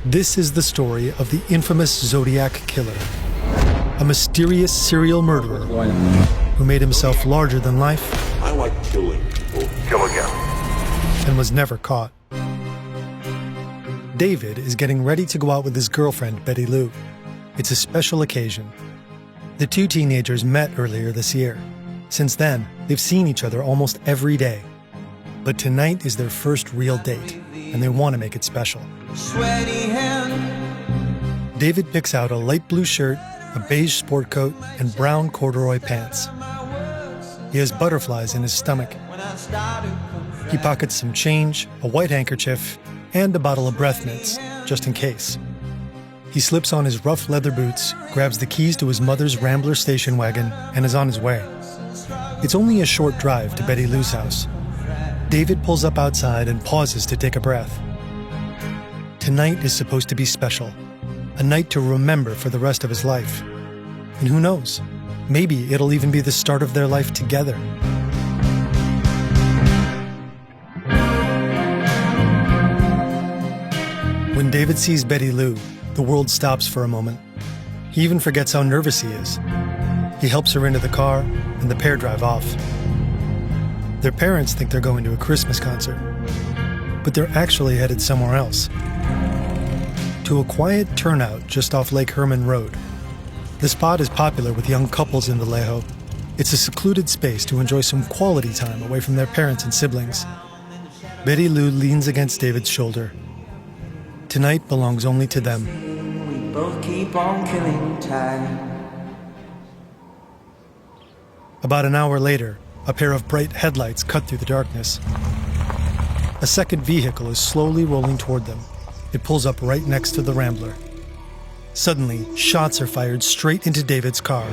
This is the story of the infamous Zodiac Killer, a mysterious serial murderer who made himself larger than life. I like killing people. Kill again. And was never caught. David is getting ready to go out with his girlfriend, Betty Lou. It's a special occasion. The two teenagers met earlier this year. Since then, they've seen each other almost every day. But tonight is their first real date, and they want to make it special. David picks out a light blue shirt, a beige sport coat, and brown corduroy pants. He has butterflies in his stomach. He pockets some change, a white handkerchief, and a bottle of breath mints, just in case. He slips on his rough leather boots, grabs the keys to his mother's Rambler station wagon, and is on his way. It's only a short drive to Betty Lou's house. David pulls up outside and pauses to take a breath. Tonight is supposed to be special, a night to remember for the rest of his life. And who knows, maybe it'll even be the start of their life together. When David sees Betty Lou, the world stops for a moment. He even forgets how nervous he is. He helps her into the car, and the pair drive off. Their parents think they're going to a Christmas concert, but they're actually headed somewhere else. To a quiet turnout just off Lake Herman Road. The spot is popular with young couples in Vallejo. It's a secluded space to enjoy some quality time away from their parents and siblings. Betty Lou leans against David's shoulder. Tonight belongs only to them. We both keep on killing time. About an hour later, a pair of bright headlights cut through the darkness. A second vehicle is slowly rolling toward them. It pulls up right next to the Rambler. Suddenly, shots are fired straight into David's car.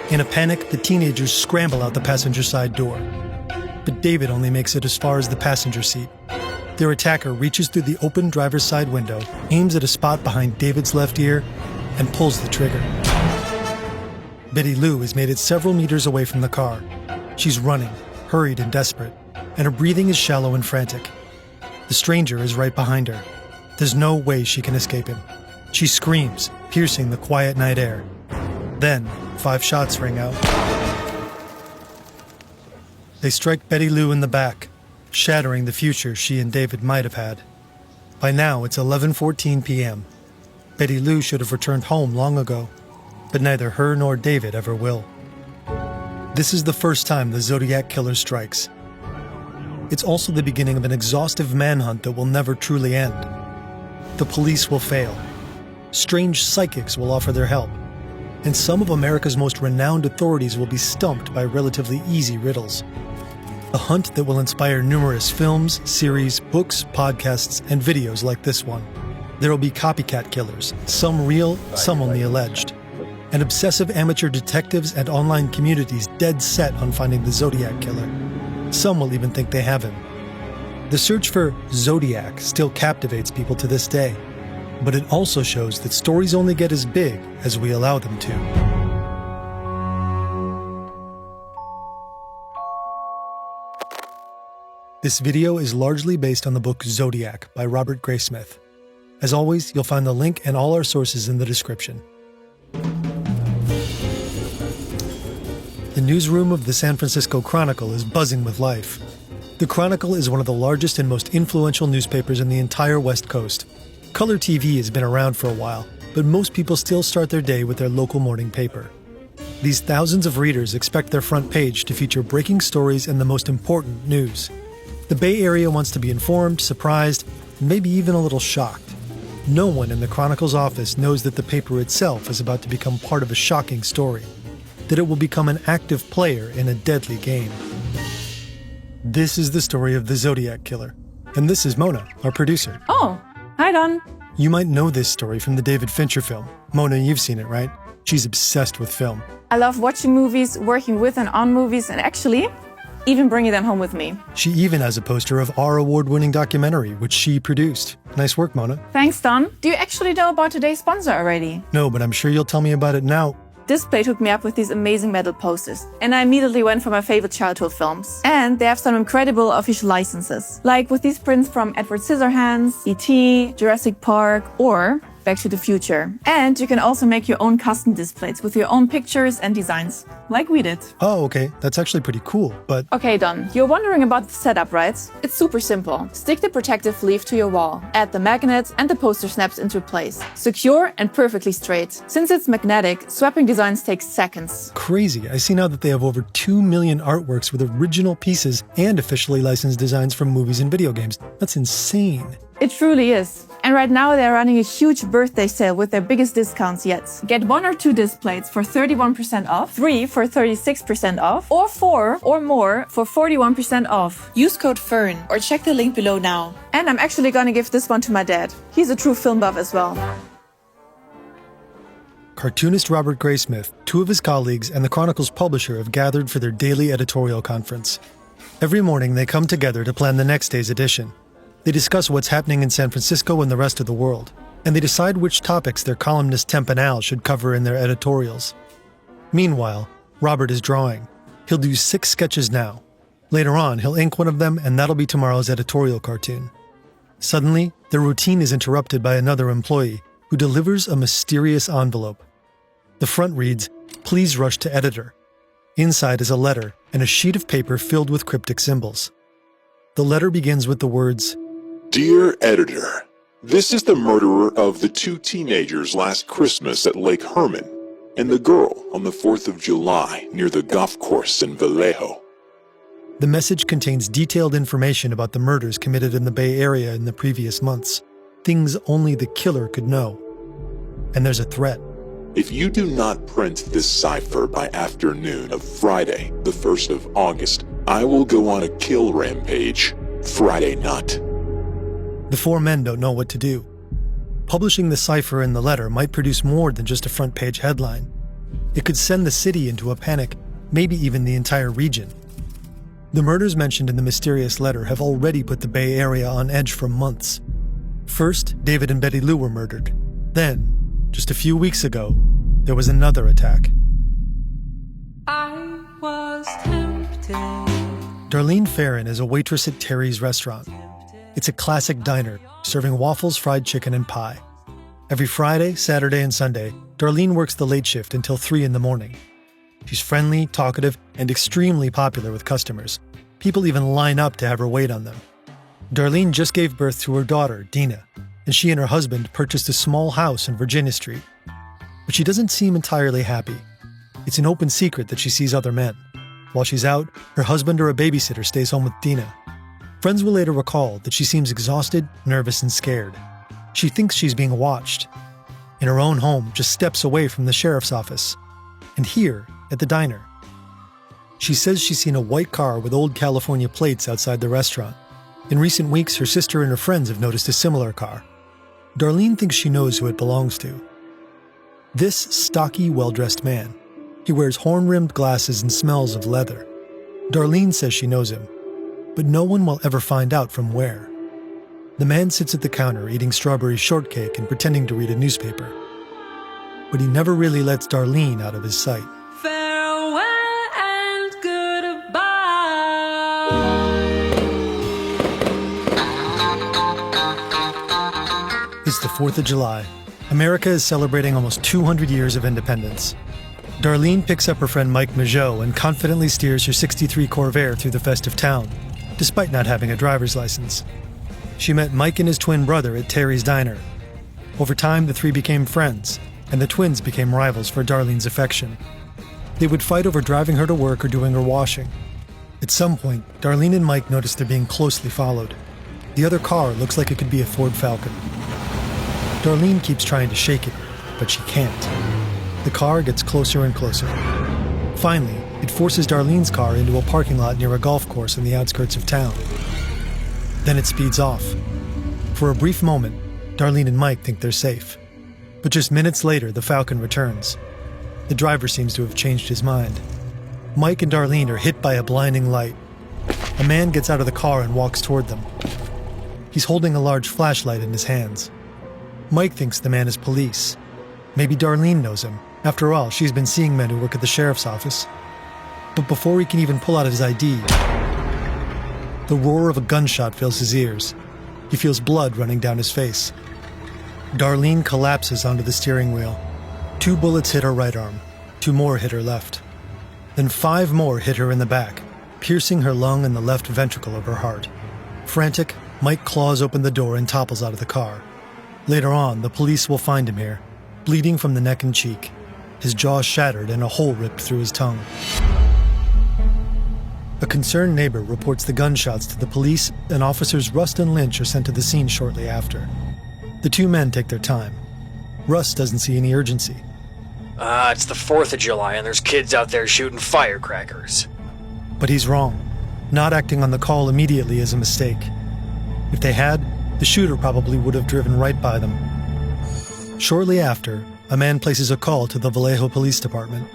In a panic, the teenagers scramble out the passenger side door. But David only makes it as far as the passenger seat. Their attacker reaches through the open driver's side window, aims at a spot behind David's left ear, and pulls the trigger. Betty Lou has made it several meters away from the car. She's running, hurried and desperate, and her breathing is shallow and frantic. The stranger is right behind her. There's no way she can escape him. She screams, piercing the quiet night air. Then, 5 shots ring out. They strike Betty Lou in the back, shattering the future she and David might have had. By now, it's 11:14 p.m. Betty Lou should have returned home long ago, but neither her nor David ever will. This is the first time the Zodiac Killer strikes. It's also the beginning of an exhaustive manhunt that will never truly end. The police will fail. Strange psychics will offer their help. And some of America's most renowned authorities will be stumped by relatively easy riddles. A hunt that will inspire numerous films, series, books, podcasts, and videos like this one. There will be copycat killers, some real, some only alleged. And obsessive amateur detectives and online communities dead set on finding the Zodiac Killer. Some will even think they have him. The search for Zodiac still captivates people to this day, but it also shows that stories only get as big as we allow them to. This video is largely based on the book Zodiac by Robert Graysmith. As always, you'll find the link and all our sources in the description. The newsroom of the San Francisco Chronicle is buzzing with life. The Chronicle is one of the largest and most influential newspapers in the entire West Coast. Color TV has been around for a while, but most people still start their day with their local morning paper. These thousands of readers expect their front page to feature breaking stories and the most important news. The Bay Area wants to be informed, surprised, and maybe even a little shocked. No one in the Chronicle's office knows that the paper itself is about to become part of a shocking story, that it will become an active player in a deadly game. This is the story of the Zodiac Killer, and this is Mona, our producer. Oh, hi Don. You might know this story from the David Fincher film. Mona, you've seen it, right? She's obsessed with film. I love watching movies, working with and on movies, and actually, even bringing them home with me. She even has a poster of our award-winning documentary, which she produced. Nice work, Mona. Thanks, Don. Do you actually know about today's sponsor already? No, but I'm sure you'll tell me about it now. Display hooked me up with these amazing metal posters, and I immediately went for my favorite childhood films. And they have some incredible official licenses, like with these prints from Edward Scissorhands, E.T., Jurassic Park, or Back to the Future. And you can also make your own custom displays with your own pictures and designs, like we did. Oh, okay, that's actually pretty cool, but... Okay, Don, you're wondering about the setup, right? It's super simple. Stick the protective leaf to your wall, add the magnet, and the poster snaps into place. Secure and perfectly straight. Since it's magnetic, swapping designs takes seconds. Crazy. I see now that they have over 2 million artworks with original pieces and officially licensed designs from movies and video games. That's insane. It truly is. And right now they're running a huge birthday sale with their biggest discounts yet. Get 1 or 2 displays for 31% off, 3 for 36% off, or 4 or more for 41% off. Use code FERN or check the link below now. And I'm actually gonna give this one to my dad. He's a true film buff as well. Cartoonist Robert Graysmith, 2 of his colleagues, and the Chronicle's publisher have gathered for their daily editorial conference. Every morning they come together to plan the next day's edition. They discuss what's happening in San Francisco and the rest of the world, and they decide which topics their columnist Temp and Al should cover in their editorials. Meanwhile, Robert is drawing. He'll do 6 sketches now. Later on, he'll ink one of them, and that'll be tomorrow's editorial cartoon. Suddenly, their routine is interrupted by another employee who delivers a mysterious envelope. The front reads, "Please rush to editor." Inside is a letter and a sheet of paper filled with cryptic symbols. The letter begins with the words, Dear editor, this is the murderer of the 2 teenagers last Christmas at Lake Herman and the girl on the 4th of July near the golf course in Vallejo. The message contains detailed information about the murders committed in the Bay Area in the previous months, things only the killer could know. And there's a threat. If you do not print this cipher by afternoon of Friday, the 1st of August, I will go on a kill rampage Friday night. The 4 men don't know what to do. Publishing the cipher in the letter might produce more than just a front-page headline. It could send the city into a panic, maybe even the entire region. The murders mentioned in the mysterious letter have already put the Bay Area on edge for months. First, David and Betty Lou were murdered. Then, just a few weeks ago, there was another attack. I was tempted. Darlene Farron is a waitress at Terry's restaurant. It's a classic diner, serving waffles, fried chicken, and pie. Every Friday, Saturday, and Sunday, Darlene works the late shift until 3 in the morning. She's friendly, talkative, and extremely popular with customers. People even line up to have her wait on them. Darlene just gave birth to her daughter, Dina, and she and her husband purchased a small house in Virginia Street. But she doesn't seem entirely happy. It's an open secret that she sees other men. While she's out, her husband or a babysitter stays home with Dina. Friends will later recall that she seems exhausted, nervous, and scared. She thinks she's being watched. In her own home, just steps away from the sheriff's office. And here, at the diner. She says she's seen a white car with old California plates outside the restaurant. In recent weeks, her sister and her friends have noticed a similar car. Darlene thinks she knows who it belongs to. This stocky, well-dressed man. He wears horn-rimmed glasses and smells of leather. Darlene says she knows him, but no one will ever find out from where. The man sits at the counter eating strawberry shortcake and pretending to read a newspaper. But he never really lets Darlene out of his sight. Farewell and goodbye. It's the 4th of July. America is celebrating almost 200 years of independence. Darlene picks up her friend Mike Majot and confidently steers her '63 Corvair through the festive town, despite not having a driver's license. She met Mike and his twin brother at Terry's Diner. Over time, the 3 became friends, and the twins became rivals for Darlene's affection. They would fight over driving her to work or doing her washing. At some point, Darlene and Mike notice they're being closely followed. The other car looks like it could be a Ford Falcon. Darlene keeps trying to shake it, but she can't. The car gets closer and closer. Finally, it forces Darlene's car into a parking lot near a golf course in the outskirts of town. Then it speeds off. For a brief moment, Darlene and Mike think they're safe. But just minutes later, the Falcon returns. The driver seems to have changed his mind. Mike and Darlene are hit by a blinding light. A man gets out of the car and walks toward them. He's holding a large flashlight in his hands. Mike thinks the man is police. Maybe Darlene knows him, After all, she's been seeing men who work at the sheriff's office. But before he can even pull out his ID, the roar of a gunshot fills his ears. He feels blood running down his face. Darlene collapses onto the steering wheel. 2 bullets hit her right arm. 2 more hit her left. Then 5 more hit her in the back, piercing her lung and the left ventricle of her heart. Frantic, Mike claws open the door and topples out of the car. Later on, the police will find him here, bleeding from the neck and cheek, his jaw shattered and a hole ripped through his tongue. A concerned neighbor reports the gunshots to the police, and officers Rust and Lynch are sent to the scene shortly after. The 2 men take their time. Rust doesn't see any urgency. It's the 4th of July and there's kids out there shooting firecrackers. But he's wrong. Not acting on the call immediately is a mistake. If they had, the shooter probably would have driven right by them. Shortly after, a man places a call to the Vallejo Police Department.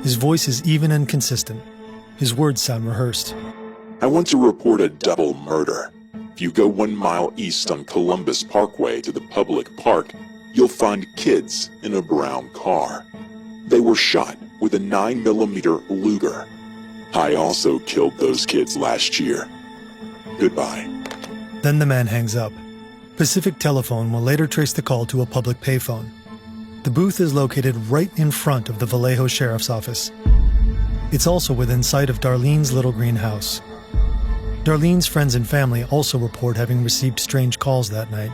His voice is even and consistent. His words sound rehearsed. I want to report a double murder. If you go 1 mile east on Columbus Parkway to the public park, you'll find kids in a brown car. They were shot with a 9mm Luger. I also killed those kids last year. Goodbye. Then the man hangs up. Pacific Telephone will later trace the call to a public payphone. The booth is located right in front of the Vallejo Sheriff's Office. It's also within sight of Darlene's little green house. Darlene's friends and family also report having received strange calls that night.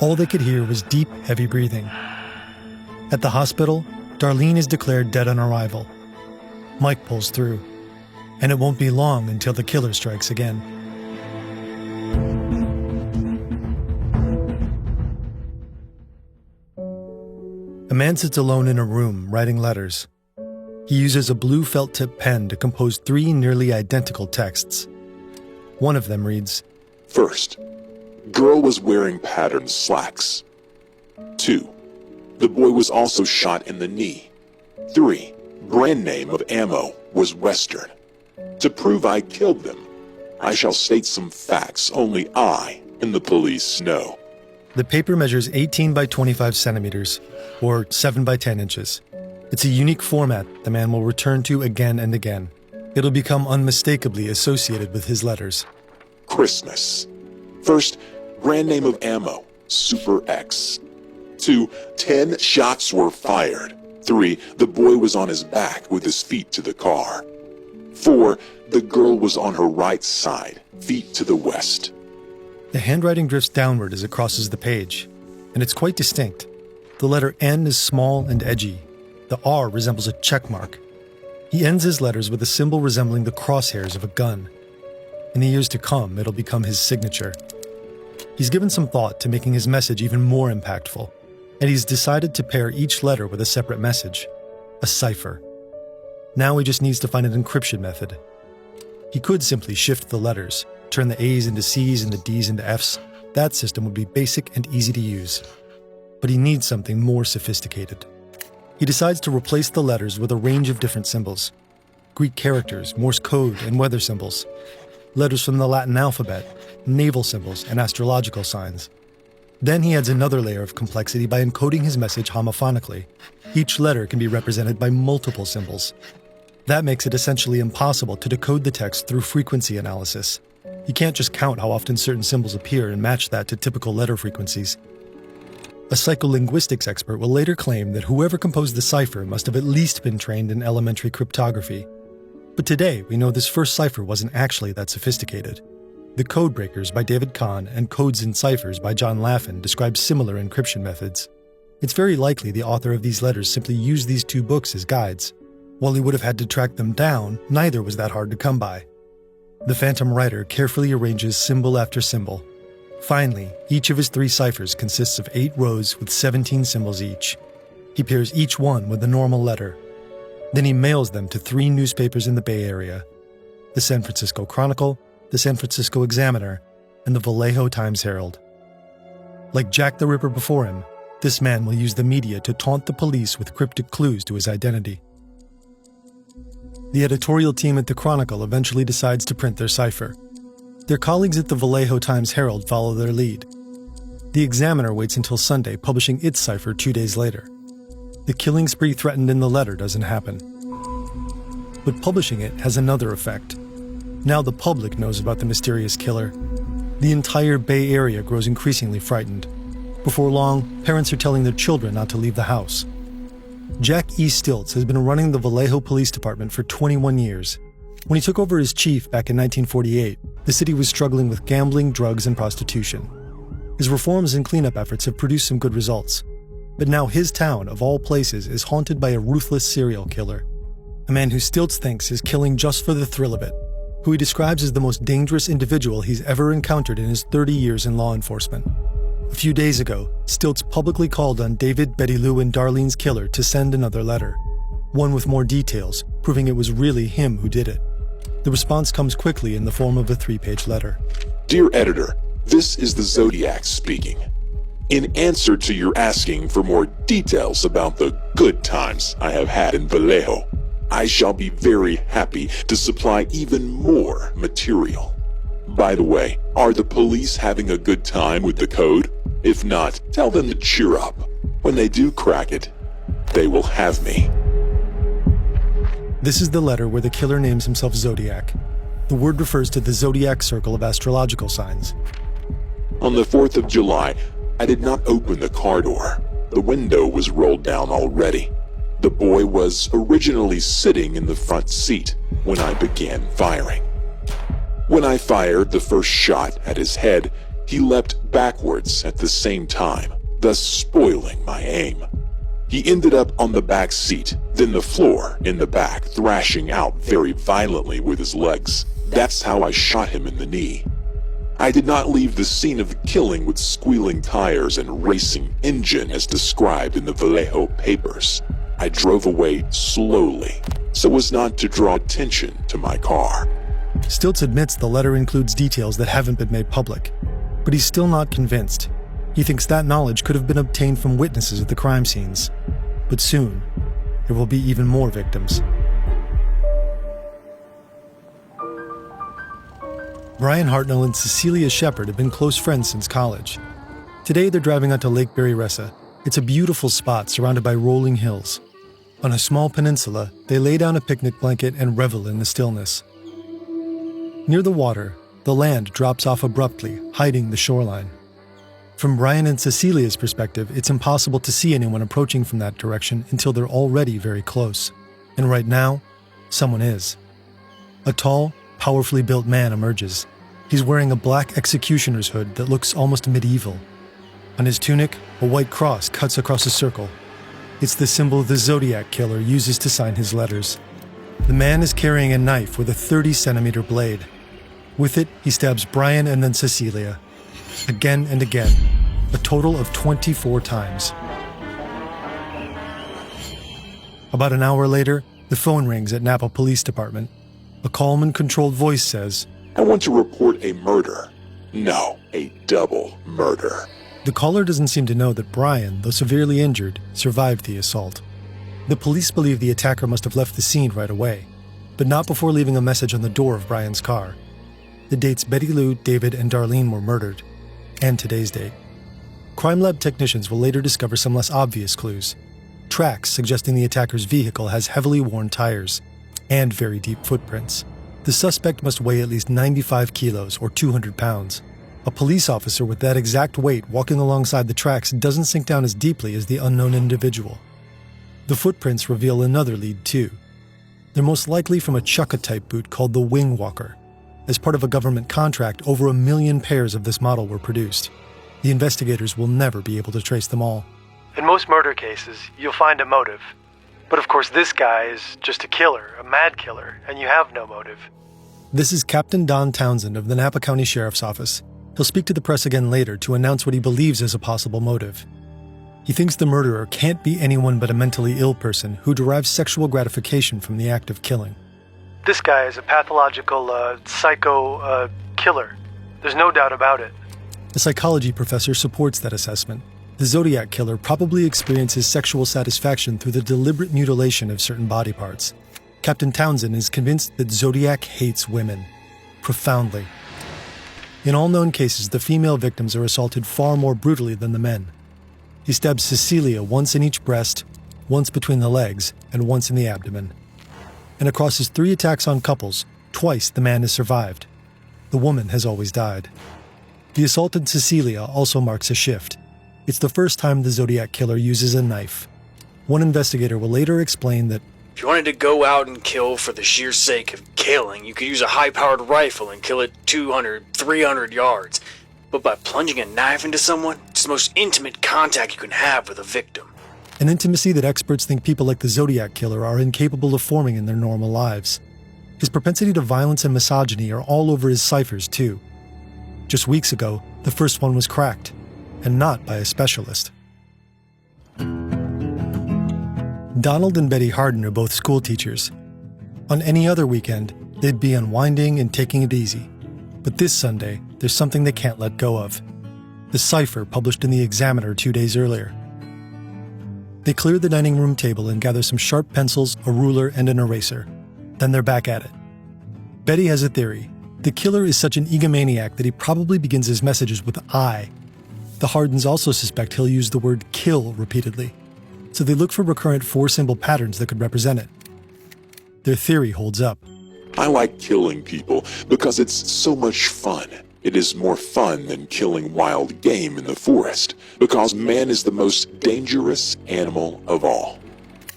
All they could hear was deep, heavy breathing. At the hospital, Darlene is declared dead on arrival. Mike pulls through, and it won't be long until the killer strikes again. A man sits alone in a room writing letters. He uses a blue felt-tip pen to compose 3 nearly identical texts. One of them reads, First, girl was wearing patterned slacks. 2, the boy was also shot in the knee. 3, brand name of ammo was Western. To prove I killed them, I shall state some facts only I and the police know. The paper measures 18 by 25 centimeters, or 7 by 10 inches. It's a unique format the man will return to again and again. It'll become unmistakably associated with his letters. Christmas. First, brand name of ammo, Super X. 2, 10 shots were fired. 3, the boy was on his back with his feet to the car. 4, the girl was on her right side, feet to the west. The handwriting drifts downward as it crosses the page, and it's quite distinct. The letter N is small and edgy. The R resembles a check mark. He ends his letters with a symbol resembling the crosshairs of a gun. In the years to come, it'll become his signature. He's given some thought to making his message even more impactful, and he's decided to pair each letter with a separate message, a cipher. Now he just needs to find an encryption method. He could simply shift the letters, turn the A's into C's and the D's into F's. That system would be basic and easy to use. But he needs something more sophisticated. He decides to replace the letters with a range of different symbols. Greek characters, Morse code, and weather symbols. Letters from the Latin alphabet, naval symbols, and astrological signs. Then he adds another layer of complexity by encoding his message homophonically. Each letter can be represented by multiple symbols. That makes it essentially impossible to decode the text through frequency analysis. You can't just count how often certain symbols appear and match that to typical letter frequencies. A psycholinguistics expert will later claim that whoever composed the cipher must have at least been trained in elementary cryptography. But today, we know this first cipher wasn't actually that sophisticated. The Codebreakers by David Kahn and Codes and Ciphers by John Laffin describe similar encryption methods. It's very likely the author of these letters simply used these 2 books as guides. While he would have had to track them down, neither was that hard to come by. The phantom writer carefully arranges symbol after symbol. Finally, each of his 3 ciphers consists of 8 rows with 17 symbols each. He pairs each one with a normal letter. Then he mails them to 3 newspapers in the Bay Area: the San Francisco Chronicle, the San Francisco Examiner, and the Vallejo Times-Herald. Like Jack the Ripper before him, this man will use the media to taunt the police with cryptic clues to his identity. The editorial team at the Chronicle eventually decides to print their cipher. Their colleagues at the Vallejo Times-Herald follow their lead. The Examiner waits until Sunday, publishing its cipher 2 days later. The killing spree threatened in the letter doesn't happen. But publishing it has another effect. Now the public knows about the mysterious killer. The entire Bay Area grows increasingly frightened. Before long, parents are telling their children not to leave the house. Jack E. Stilts has been running the Vallejo Police Department for 21 years. When he took over as chief back in 1948, the city was struggling with gambling, drugs, and prostitution. His reforms and cleanup efforts have produced some good results. But now his town, of all places, is haunted by a ruthless serial killer. A man who Stilts thinks is killing just for the thrill of it, who he describes as the most dangerous individual he's ever encountered in his 30 years in law enforcement. A few days ago, Stilts publicly called on David, Betty Lou, and Darlene's killer to send another letter, one with more details, proving it was really him who did it. The response comes quickly in the form of a 3-page letter. Dear editor, this is the Zodiac speaking. In answer to your asking for more details about the good times I have had in Vallejo, I shall be very happy to supply even more material. By the way, are the police having a good time with the code? If not, tell them to cheer up. When they do crack it, they will have me. This is the letter where the killer names himself Zodiac. The word refers to the zodiac circle of astrological signs. On the 4th of July, I did not open the car door. The window was rolled down already. The boy was originally sitting in the front seat when I began firing. When I fired the first shot at his head, he leapt backwards at the same time, thus spoiling my aim. He ended up on the back seat, then the floor in the back, thrashing out very violently with his legs. That's how I shot him in the knee. I did not leave the scene of the killing with squealing tires and racing engine as described in the Vallejo papers. I drove away slowly, so as not to draw attention to my car. Stilts admits the letter includes details that haven't been made public, but he's still not convinced. He thinks that knowledge could have been obtained from witnesses at the crime scenes. But soon, there will be even more victims. Brian Hartnell and Cecilia Shepard have been close friends since college. Today they're driving out to Lake Berryessa. It's a beautiful spot surrounded by rolling hills. On a small peninsula, they lay down a picnic blanket and revel in the stillness. Near the water, the land drops off abruptly, hiding the shoreline. From Brian and Cecilia's perspective, it's impossible to see anyone approaching from that direction until they're already very close. And right now, someone is. A tall, powerfully built man emerges. He's wearing a black executioner's hood that looks almost medieval. On his tunic, a white cross cuts across a circle. It's the symbol the Zodiac killer uses to sign his letters. The man is carrying a knife with a 30-centimeter blade. With it, he stabs Brian and then Cecilia. Again and again, a total of 24 times. About an hour later, the phone rings at Napa Police Department. A calm and controlled voice says, I want to report a murder. No, a double murder. The caller doesn't seem to know that Brian, though severely injured, survived the assault. The police believe the attacker must have left the scene right away, but not before leaving a message on the door of Brian's car. The dates Betty Lou, David, and Darlene were murdered, and today's date. Crime lab technicians will later discover some less obvious clues. Tracks suggesting the attacker's vehicle has heavily worn tires and very deep footprints. The suspect must weigh at least 95 kilos or 200 pounds. A police officer with that exact weight walking alongside the tracks doesn't sink down as deeply as the unknown individual. The footprints reveal another lead too. They're most likely from a chukka-type boot called the Wing Walker. As part of a government contract, over 1 million pairs of this model were produced. The investigators will never be able to trace them all. In most murder cases, you'll find a motive. But of course this guy is just a killer, a mad killer, and you have no motive. This is Captain Don Townsend of the Napa County Sheriff's Office. He'll speak to the press again later to announce what he believes is a possible motive. He thinks the murderer can't be anyone but a mentally ill person who derives sexual gratification from the act of killing. This guy is a pathological, psycho killer. There's no doubt about it. The psychology professor supports that assessment. The Zodiac killer probably experiences sexual satisfaction through the deliberate mutilation of certain body parts. Captain Townsend is convinced that Zodiac hates women. Profoundly. In all known cases, the female victims are assaulted far more brutally than the men. He stabs Cecilia once in each breast, once between the legs and once in the abdomen. And across his 3 attacks on couples, twice the man has survived. The woman has always died. The assault in Cecilia also marks a shift. It's the first time the Zodiac killer uses a knife. One investigator will later explain that if you wanted to go out and kill for the sheer sake of killing, you could use a high-powered rifle and kill it 200, 300 yards. But by plunging a knife into someone, it's the most intimate contact you can have with a victim. an intimacy that experts think people like the Zodiac killer are incapable of forming in their normal lives. His propensity to violence and misogyny are all over his ciphers, too. Just weeks ago, the first one was cracked, and not by a specialist. Donald and Betty Harden are both school teachers. On any other weekend, they'd be unwinding and taking it easy. But this Sunday, there's something they can't let go of. The cipher published in the Examiner 2 days earlier. They clear the dining room table and gather some sharp pencils, a ruler, and an eraser. Then they're back at it. Betty has a theory. The killer is such an egomaniac that he probably begins his messages with I. The Hardens also suspect he'll use the word kill repeatedly, so they look for recurrent 4-symbol patterns that could represent it. Their theory holds up. I like killing people because it's so much fun. It is more fun than killing wild game in the forest, because man is the most dangerous animal of all.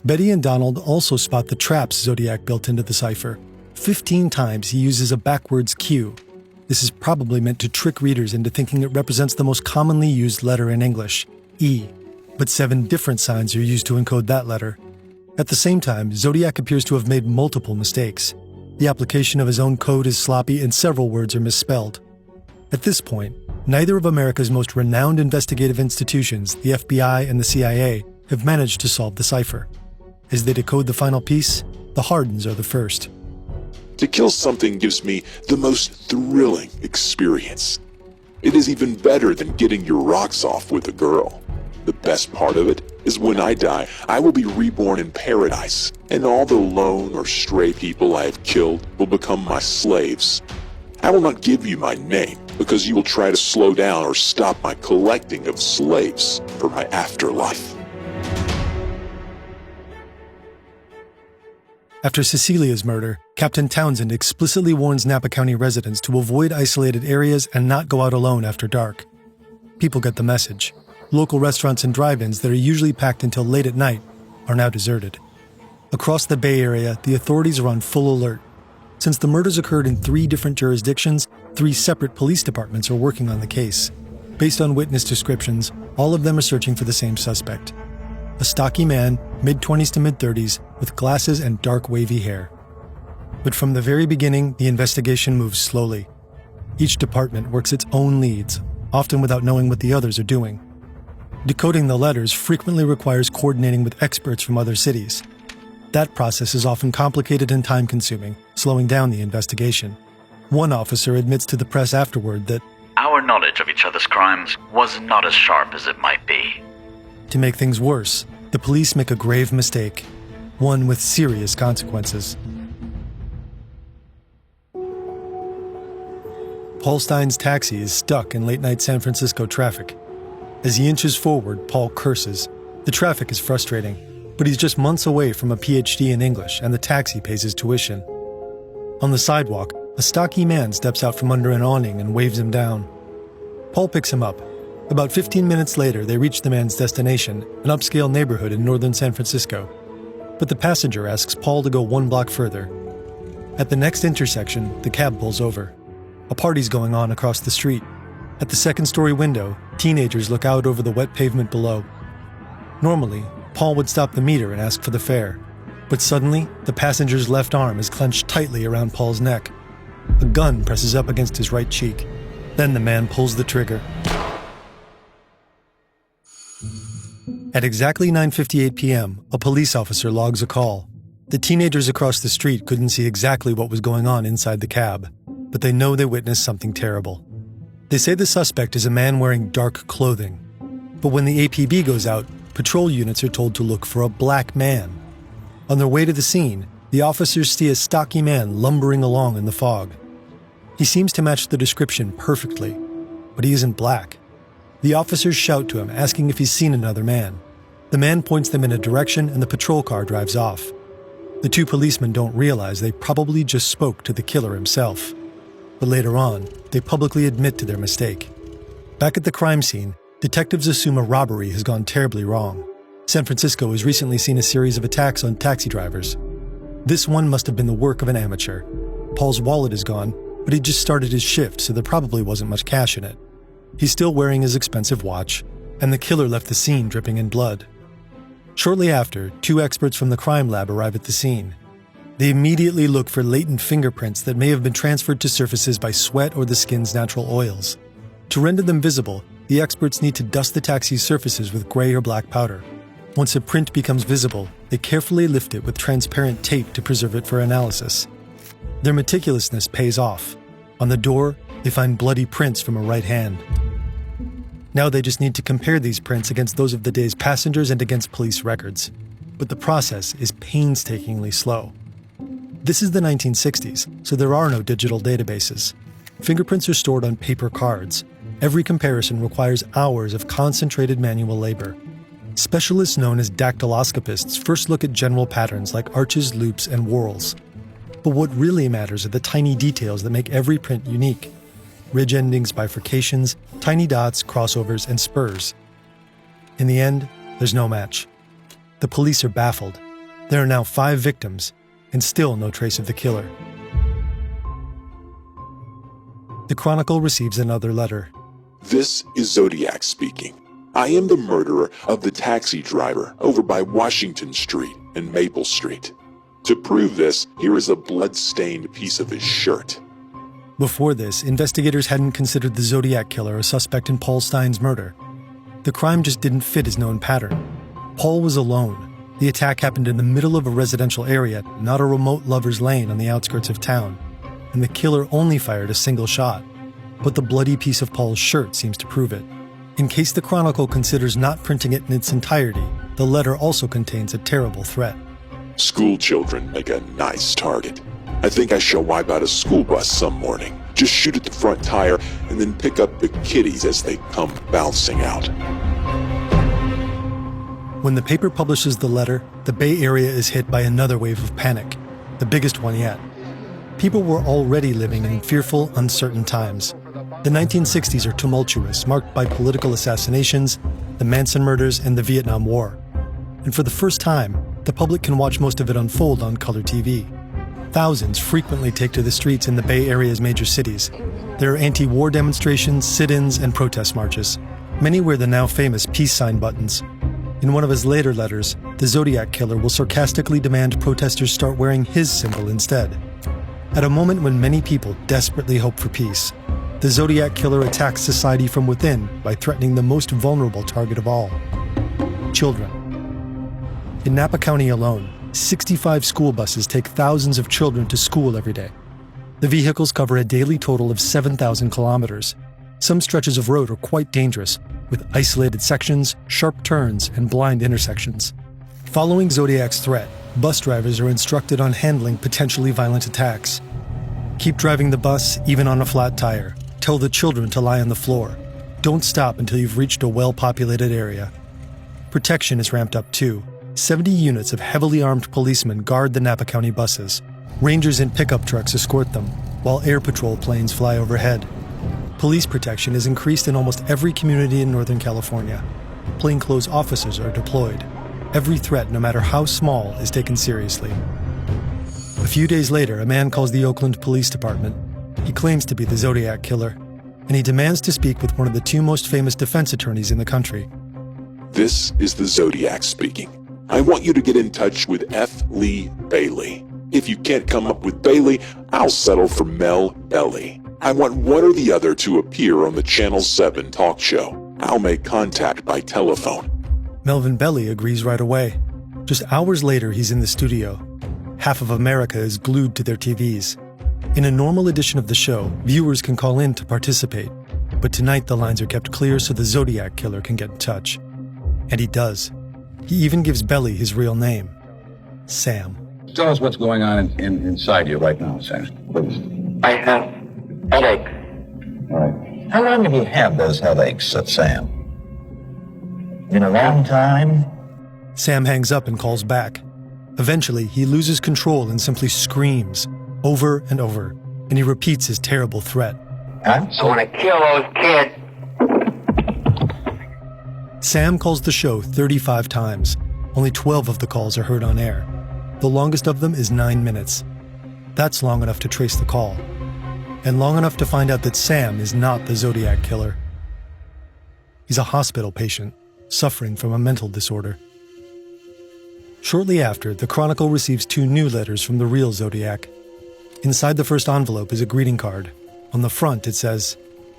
Betty and Donald also spot the traps Zodiac built into the cipher. 15 times he uses a backwards Q. This is probably meant to trick readers into thinking it represents the most commonly used letter in English, E. But 7 different signs are used to encode that letter. At the same time, Zodiac appears to have made multiple mistakes. The application of his own code is sloppy and several words are misspelled. At this point, neither of America's most renowned investigative institutions, the FBI and the CIA, have managed to solve the cipher. As they decode the final piece, the Hardens are the first. To kill something gives me the most thrilling experience. It is even better than getting your rocks off with a girl. The best part of it is when I die, I will be reborn in paradise, and all the lone or stray people I have killed will become my slaves. I will not give you my name, because you will try to slow down or stop my collecting of slaves for my afterlife. After Cecilia's murder, Captain Townsend explicitly warns Napa County residents to avoid isolated areas and not go out alone after dark. People get the message. Local restaurants and drive-ins that are usually packed until late at night are now deserted. Across the Bay Area, the authorities are on full alert. Since the murders occurred in 3 different jurisdictions, 3 separate police departments are working on the case. Based on witness descriptions, all of them are searching for the same suspect. A stocky man, mid-20s to mid-30s, with glasses and dark wavy hair. But from the very beginning, the investigation moves slowly. Each department works its own leads, often without knowing what the others are doing. Decoding the letters frequently requires coordinating with experts from other cities. That process is often complicated and time-consuming, slowing down the investigation. One officer admits to the press afterward that our knowledge of each other's crimes was not as sharp as it might be. To make things worse, the police make a grave mistake, one with serious consequences. Paul Stein's taxi is stuck in late-night San Francisco traffic. As he inches forward, Paul curses. The traffic is frustrating, but he's just months away from a PhD in English, and the taxi pays his tuition. On the sidewalk, a stocky man steps out from under an awning and waves him down. Paul picks him up. About 15 minutes later, they reach the man's destination, an upscale neighborhood in northern San Francisco. But the passenger asks Paul to go 1 block further. At the next intersection, the cab pulls over. A party's going on across the street. At the second-story window, teenagers look out over the wet pavement below. Normally, Paul would stop the meter and ask for the fare. But suddenly, the passenger's left arm is clenched tightly around Paul's neck. A gun presses up against his right cheek. Then the man pulls the trigger. At exactly 9:58 p.m., a police officer logs a call. The teenagers across the street couldn't see exactly what was going on inside the cab, but they know they witnessed something terrible. They say the suspect is a man wearing dark clothing. But when the APB goes out, patrol units are told to look for a black man. On their way to the scene, the officers see a stocky man lumbering along in the fog. He seems to match the description perfectly, but he isn't black. The officers shout to him, asking if he's seen another man. The man points them in a direction and the patrol car drives off. The two policemen don't realize they probably just spoke to the killer himself. But later on, they publicly admit to their mistake. Back at the crime scene, detectives assume a robbery has gone terribly wrong. San Francisco has recently seen a series of attacks on taxi drivers. This one must have been the work of an amateur. Paul's wallet is gone, but he just started his shift, so there probably wasn't much cash in it. He's still wearing his expensive watch, and the killer left the scene dripping in blood. Shortly after, two experts from the crime lab arrive at the scene. They immediately look for latent fingerprints that may have been transferred to surfaces by sweat or the skin's natural oils. To render them visible, the experts need to dust the taxi's surfaces with gray or black powder. Once a print becomes visible, they carefully lift it with transparent tape to preserve it for analysis. Their meticulousness pays off. On the door, they find bloody prints from a right hand. Now they just need to compare these prints against those of the day's passengers and against police records. But the process is painstakingly slow. This is the 1960s, so there are no digital databases. Fingerprints are stored on paper cards. Every comparison requires hours of concentrated manual labor. Specialists known as dactyloscopists first look at general patterns like arches, loops, and whorls. But what really matters are the tiny details that make every print unique. Ridge endings, bifurcations, tiny dots, crossovers, and spurs. In the end, there's no match. The police are baffled. There are now 5 victims, and still no trace of the killer. The Chronicle receives another letter. This is Zodiac speaking. I am the murderer of the taxi driver over by Washington Street and Maple Street. To prove this, here is a blood-stained piece of his shirt. Before this, investigators hadn't considered the Zodiac killer a suspect in Paul Stine's murder. The crime just didn't fit his known pattern. Paul was alone. The attack happened in the middle of a residential area, not a remote lover's lane on the outskirts of town. And the killer only fired a single shot. But the bloody piece of Paul's shirt seems to prove it. In case the Chronicle considers not printing it in its entirety, the letter also contains a terrible threat. School children make a nice target. I think I shall wipe out a school bus some morning. Just shoot at the front tire and then pick up the kiddies as they come bouncing out. When the paper publishes the letter, the Bay Area is hit by another wave of panic, the biggest one yet. People were already living in fearful, uncertain times. The 1960s are tumultuous, marked by political assassinations, the Manson murders, and the Vietnam War. And for the first time, the public can watch most of it unfold on color TV. Thousands frequently take to the streets in the Bay Area's major cities. There are anti-war demonstrations, sit-ins, and protest marches. Many wear the now famous peace sign buttons. In one of his later letters, the Zodiac killer will sarcastically demand protesters start wearing his symbol instead. At a moment when many people desperately hope for peace, the Zodiac killer attacks society from within by threatening the most vulnerable target of all: children. In Napa County alone, 65 school buses take thousands of children to school every day. The vehicles cover a daily total of 7,000 kilometers. Some stretches of road are quite dangerous, with isolated sections, sharp turns, and blind intersections. Following Zodiac's threat, bus drivers are instructed on handling potentially violent attacks. Keep driving the bus, even on a flat tire. Tell the children to lie on the floor. Don't stop until you've reached a well-populated area. Protection is ramped up too. 70 units of heavily armed policemen guard the Napa County buses. Rangers in pickup trucks escort them, while air patrol planes fly overhead. Police protection is increased in almost every community in Northern California. Plainclothes officers are deployed. Every threat, no matter how small, is taken seriously. A few days later, a man calls the Oakland Police Department. He claims to be the Zodiac killer, and he demands to speak with one of the 2 most famous defense attorneys in the country. This is the Zodiac speaking. I want you to get in touch with F. Lee Bailey. If you can't come up with Bailey, I'll settle for Mel Belly. I want one or the other to appear on the Channel 7 talk show. I'll make contact by telephone. Melvin Belly agrees right away. Just hours later, he's in the studio. Half of America is glued to their TVs. In a normal edition of the show, viewers can call in to participate. But tonight the lines are kept clear so the Zodiac killer can get in touch. And he does. He even gives Belly his real name, Sam. Tell us what's going on inside you right now, Sam, please. I have headache. All right. How long have you had those headaches, Sam? In a long time. Sam hangs up and calls back. Eventually, he loses control and simply screams over and over, and he repeats his terrible threat. I want to kill those kids. Sam calls the show 35 times. Only 12 of the calls are heard on air. The longest of them is 9 minutes. That's long enough to trace the call, and long enough to find out that Sam is not the Zodiac killer. He's a hospital patient, suffering from a mental disorder. Shortly after, the Chronicle receives 2 new letters from the real Zodiac. Inside the first envelope is a greeting card. On the front it says,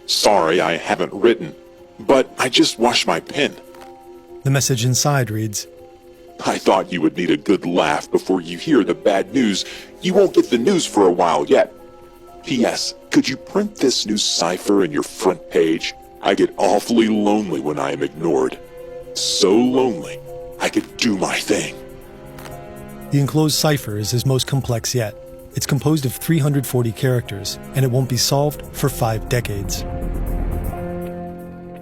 Sorry I haven't written, but I just washed my pen. The message inside reads, I thought you would need a good laugh before you hear the bad news. You won't get the news for a while yet. P.S. Could you print this new cipher in your front page? I get awfully lonely when I am ignored. So lonely, I could do my thing. The enclosed cipher is his most complex yet. It's composed of 340 characters, and it won't be solved for 5 decades.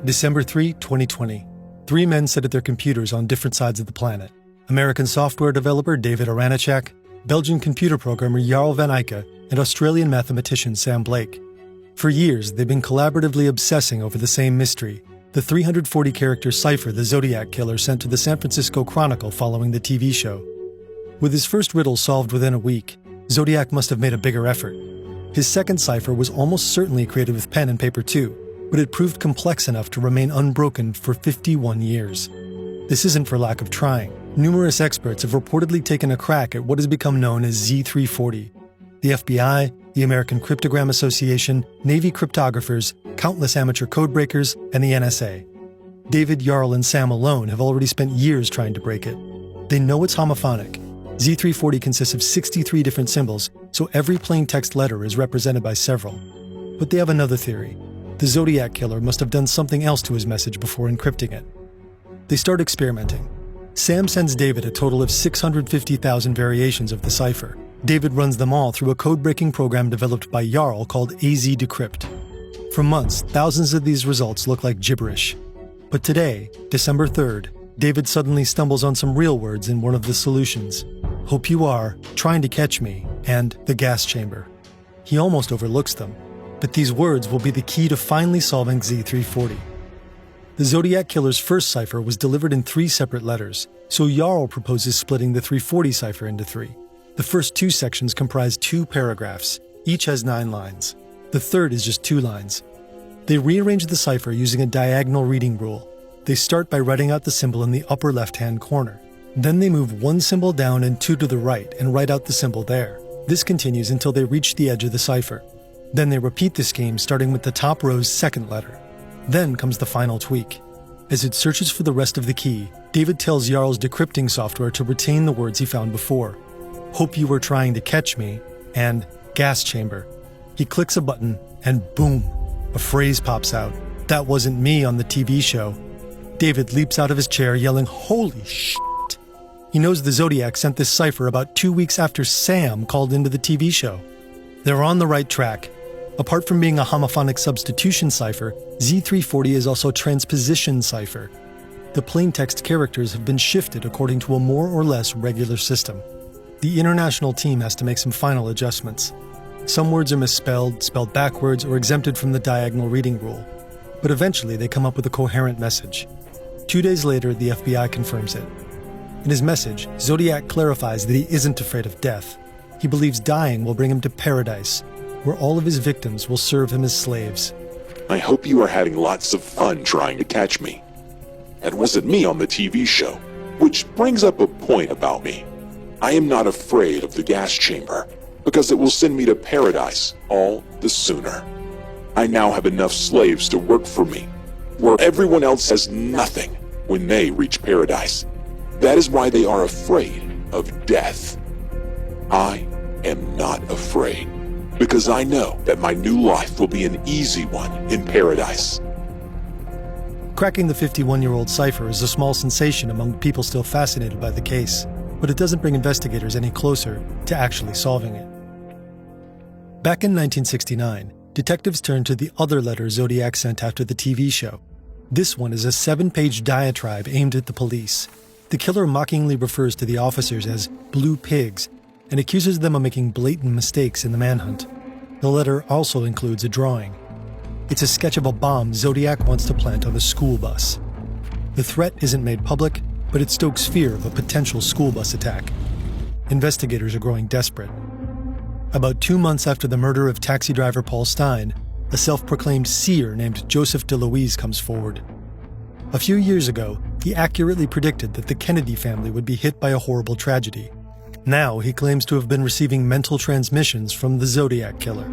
December 3, 2020. 3 men sit at their computers on different sides of the planet. American software developer David Aranachak, Belgian computer programmer Jarl van Eyck, and Australian mathematician Sam Blake. For years, they've been collaboratively obsessing over the same mystery, the 340-character cipher the Zodiac killer sent to the San Francisco Chronicle following the TV show. With his first riddle solved within a week, Zodiac must have made a bigger effort. His second cipher was almost certainly created with pen and paper too, but it proved complex enough to remain unbroken for 51 years. This isn't for lack of trying. Numerous experts have reportedly taken a crack at what has become known as Z340. The FBI, the American Cryptogram Association, Navy cryptographers, countless amateur codebreakers, and the NSA. David, Jarl, and Sam alone have already spent years trying to break it. They know it's homophonic. Z340 consists of 63 different symbols, so every plain text letter is represented by several. But they have another theory. The Zodiac killer must have done something else to his message before encrypting it. They start experimenting. Sam sends David a total of 650,000 variations of the cipher. David runs them all through a code-breaking program developed by Jarl called AZ Decrypt. For months, thousands of these results look like gibberish. But today, December 3rd, David suddenly stumbles on some real words in one of the solutions. Hope you are, trying to catch me, and the gas chamber. He almost overlooks them, but these words will be the key to finally solving Z340. The Zodiac killer's first cipher was delivered in 3 separate letters, so Jarl proposes splitting the 340 cipher into 3. The first 2 sections comprise 2 paragraphs. Each has 9 lines. The third is just 2 lines. They rearrange the cipher using a diagonal reading rule. They start by writing out the symbol in the upper left-hand corner. Then they move 1 symbol down and 2 to the right and write out the symbol there. This continues until they reach the edge of the cipher. Then they repeat the scheme starting with the top row's second letter. Then comes the final tweak. As it searches for the rest of the key, David tells Jarl's decrypting software to retain the words he found before. Hope you were trying to catch me, and gas chamber. He clicks a button, and boom, a phrase pops out. That wasn't me on the TV show. David leaps out of his chair yelling, holy shit. He knows the Zodiac sent this cipher about 2 weeks after Sam called into the TV show. They're on the right track. Apart from being a homophonic substitution cipher, Z340 is also a transposition cipher. The plaintext characters have been shifted according to a more or less regular system. The international team has to make some final adjustments. Some words are misspelled, spelled backwards, or exempted from the diagonal reading rule. But eventually they come up with a coherent message. 2 days later, the FBI confirms it. In his message, Zodiac clarifies that he isn't afraid of death. He believes dying will bring him to paradise, where all of his victims will serve him as slaves. I hope you are having lots of fun trying to catch me. That wasn't me on the TV show, which brings up a point about me. I am not afraid of the gas chamber, because it will send me to paradise all the sooner. I now have enough slaves to work for me, where everyone else has nothing when they reach paradise. That is why they are afraid of death. I am not afraid, because I know that my new life will be an easy one in paradise. Cracking the 51-year-old cipher is a small sensation among people still fascinated by the case, but it doesn't bring investigators any closer to actually solving it. Back in 1969, detectives turned to the other letter Zodiac sent after the TV show. This one is a 7-page diatribe aimed at the police. The killer mockingly refers to the officers as blue pigs and accuses them of making blatant mistakes in the manhunt. The letter also includes a drawing. It's a sketch of a bomb Zodiac wants to plant on the school bus. The threat isn't made public, but it stokes fear of a potential school bus attack. Investigators are growing desperate. About 2 months after the murder of taxi driver Paul Stein, a self-proclaimed seer named Joseph DeLuise comes forward. A few years ago, he accurately predicted that the Kennedy family would be hit by a horrible tragedy. Now he claims to have been receiving mental transmissions from the Zodiac killer.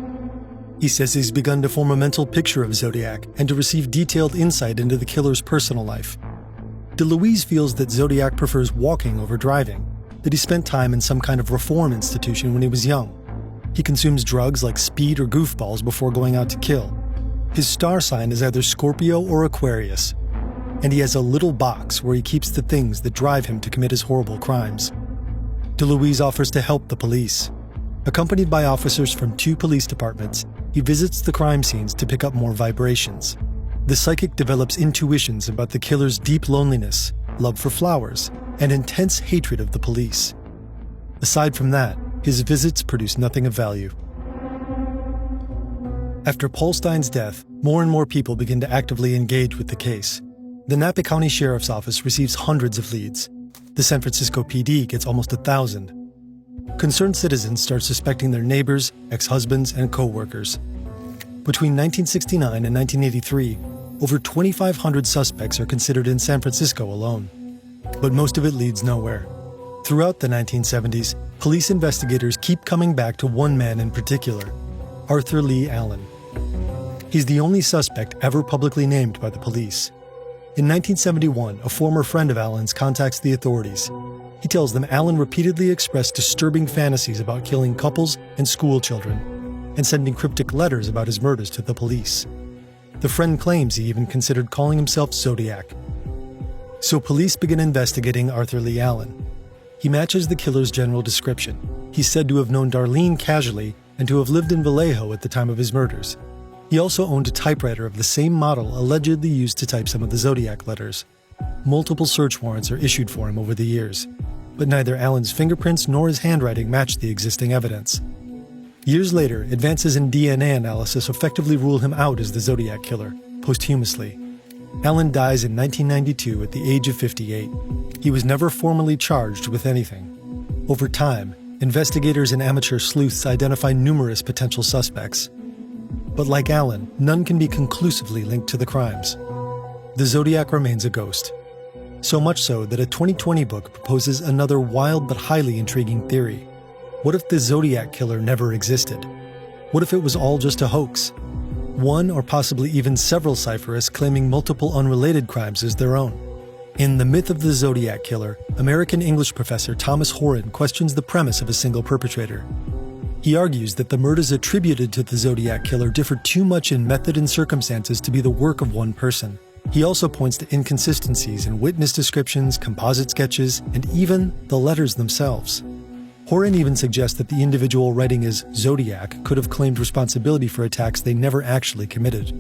He says he's begun to form a mental picture of Zodiac and to receive detailed insight into the killer's personal life. DeLuise feels that Zodiac prefers walking over driving, that he spent time in some kind of reform institution when he was young. He consumes drugs like speed or goofballs before going out to kill. His star sign is either Scorpio or Aquarius, and he has a little box where he keeps the things that drive him to commit his horrible crimes. DeLuise offers to help the police. Accompanied by officers from 2 police departments, he visits the crime scenes to pick up more vibrations. The psychic develops intuitions about the killer's deep loneliness, love for flowers, and intense hatred of the police. Aside from that, his visits produce nothing of value. After Paul Stein's death, more and more people begin to actively engage with the case. The Napa County Sheriff's Office receives hundreds of leads. The San Francisco PD gets almost 1,000. Concerned citizens start suspecting their neighbors, ex-husbands, and co-workers. Between 1969 and 1983, over 2,500 suspects are considered in San Francisco alone. But most of it leads nowhere. Throughout the 1970s, police investigators keep coming back to one man in particular, Arthur Lee Allen. He's the only suspect ever publicly named by the police. In 1971, a former friend of Allen's contacts the authorities. He tells them Allen repeatedly expressed disturbing fantasies about killing couples and school children, and sending cryptic letters about his murders to the police. The friend claims he even considered calling himself Zodiac. So police begin investigating Arthur Lee Allen. He matches the killer's general description. He's said to have known Darlene casually and to have lived in Vallejo at the time of his murders. He also owned a typewriter of the same model allegedly used to type some of the Zodiac letters. Multiple search warrants are issued for him over the years, but neither Allen's fingerprints nor his handwriting matched the existing evidence. Years later, advances in DNA analysis effectively rule him out as the Zodiac killer, posthumously. Allen dies in 1992 at the age of 58. He was never formally charged with anything. Over time, investigators and amateur sleuths identify numerous potential suspects. But like Allen, none can be conclusively linked to the crimes. The Zodiac remains a ghost. So much so that a 2020 book proposes another wild but highly intriguing theory. What if the Zodiac killer never existed? What if it was all just a hoax? One or possibly even several cypherists claiming multiple unrelated crimes as their own. In The Myth of the Zodiac Killer, American English professor Thomas Horan questions the premise of a single perpetrator. He argues that the murders attributed to the Zodiac killer differ too much in method and circumstances to be the work of one person. He also points to inconsistencies in witness descriptions, composite sketches, and even the letters themselves. Horan even suggests that the individual writing as Zodiac could have claimed responsibility for attacks they never actually committed.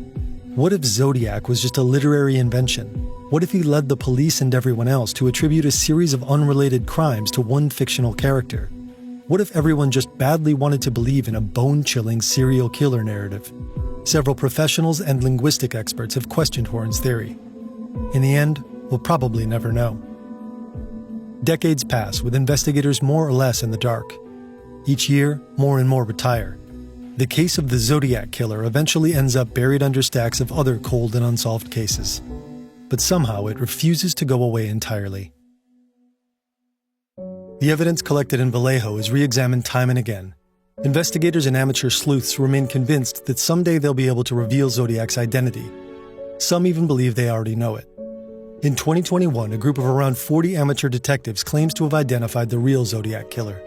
What if Zodiac was just a literary invention? What if he led the police and everyone else to attribute a series of unrelated crimes to one fictional character? What if everyone just badly wanted to believe in a bone-chilling serial killer narrative? Several professionals and linguistic experts have questioned Horan's theory. In the end, we'll probably never know. Decades pass, with investigators more or less in the dark. Each year, more and more retire. The case of the Zodiac killer eventually ends up buried under stacks of other cold and unsolved cases. But somehow it refuses to go away entirely. The evidence collected in Vallejo is re-examined time and again. Investigators and amateur sleuths remain convinced that someday they'll be able to reveal Zodiac's identity. Some even believe they already know it. In 2021, a group of around 40 amateur detectives claims to have identified the real Zodiac killer.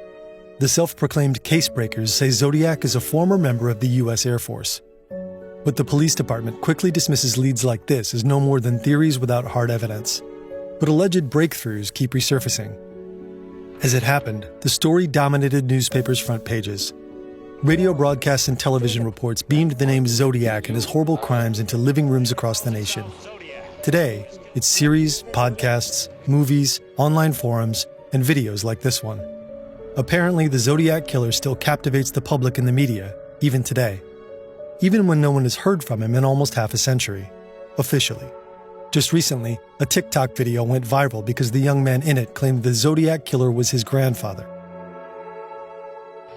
The self-proclaimed case breakers say Zodiac is a former member of the U.S. Air Force. But the police department quickly dismisses leads like this as no more than theories without hard evidence. But alleged breakthroughs keep resurfacing. As it happened, the story dominated newspapers' front pages. Radio broadcasts and television reports beamed the name Zodiac and his horrible crimes into living rooms across the nation. Today, It's series, podcasts, movies, online forums, and videos like this one. Apparently, the Zodiac Killer still captivates the public and the media, even today. Even when no one has heard from him in almost half a century. Officially. Just recently, a TikTok video went viral because the young man in it claimed the Zodiac Killer was his grandfather.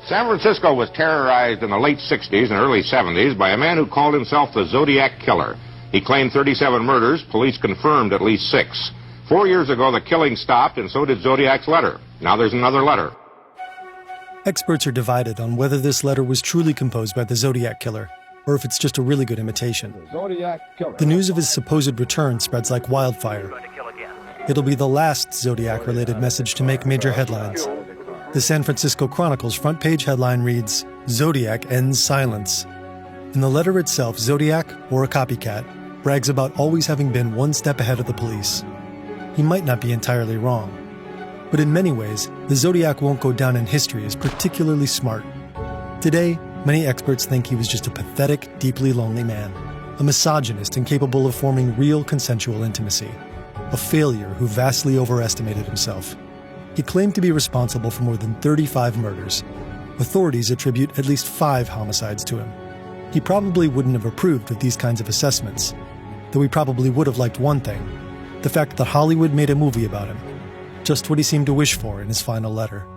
San Francisco was terrorized in the late 60s and early 70s by a man who called himself the Zodiac Killer. He claimed 37 murders. Police confirmed at least 6. 4 years ago, the killing stopped, and so did Zodiac's letter. Now there's another letter. Experts are divided on whether this letter was truly composed by the Zodiac Killer, or if it's just a really good imitation. The news of his supposed return spreads like wildfire. It'll be the last Zodiac-related message to make major headlines. The San Francisco Chronicle's front page headline reads, "Zodiac ends silence." In the letter itself, Zodiac, or a copycat, brags about always having been one step ahead of the police. He might not be entirely wrong. But in many ways, the Zodiac won't go down in history as particularly smart. Today, many experts think he was just a pathetic, deeply lonely man, a misogynist incapable of forming real consensual intimacy, a failure who vastly overestimated himself. He claimed to be responsible for more than 35 murders. Authorities attribute at least 5 homicides to him. He probably wouldn't have approved of these kinds of assessments, though he probably would have liked one thing, the fact that Hollywood made a movie about him, just what he seemed to wish for in his final letter.